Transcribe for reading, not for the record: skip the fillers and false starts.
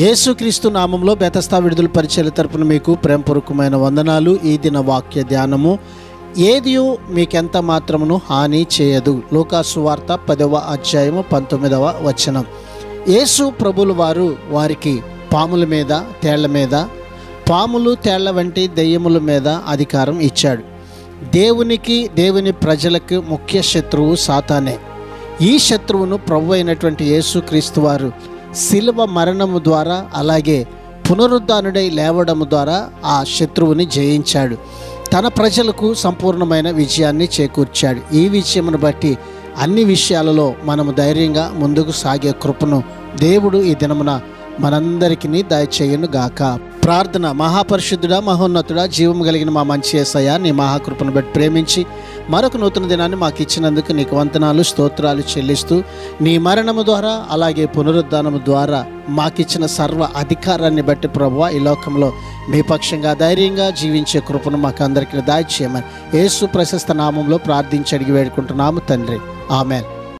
యేసుక్రీస్తు నామంలో బెతస్తా విడుదల పరిచర్య తరపున మీకు ప్రేమపూర్వకమైన వందనాలు. ఈ దిన వాక్య ధ్యానము, ఏదియు మీకెంత మాత్రమును హాని చేయదు. లూకాసు వార్త 10వ అధ్యాయము 19వ వచనం. యేసు ప్రభులు వారు వారికి పాముల మీద, తేళ్ల మీద, పాములు తేళ్ల వంటి దెయ్యముల మీద అధికారం ఇచ్చాడు. దేవుని ప్రజలకు ముఖ్య శత్రువు సాతానే. ఈ శత్రువును ప్రభు అయినటువంటి యేసుక్రీస్తు వారు శిలువ మరణము ద్వారా, అలాగే పునరుద్ధానుడై లేవడము ద్వారా ఆ శత్రువుని జయించాడు. తన ప్రజలకు సంపూర్ణమైన విజయాన్ని చేకూర్చాడు. ఈ విషయమును బట్టి అన్ని విషయాలలో మనము ధైర్యంగా ముందుకు సాగే కృపను దేవుడు ఈ దినమున మనందరికీ దయచేయును గాక. ప్రార్థన. మహాపరిశుద్ధుడా, మహోన్నతుడా, జీవము కలిగిన మా మంచి యేసయ్య, నీ మహాకృపను బట్టి ప్రేమించి మరొక నూతన దినాన్ని మాకు ఇచ్చినందుకు నీకు వందనాలు, స్తోత్రాలు చెల్లిస్తూ, నీ మరణము ద్వారా అలాగే పునరుద్ధానము ద్వారా మాకిచ్చిన సర్వ అధికారాన్ని బట్టి ప్రభువా, ఈ లోకంలో మీ పక్షంగా ధైర్యంగా జీవించే కృపను మాకు అందరికీ దయచేయమని యేసు ప్రశస్త నామంలో ప్రార్థించి అడిగి వేడుకుంటున్నాము తండ్రి. ఆమెన్.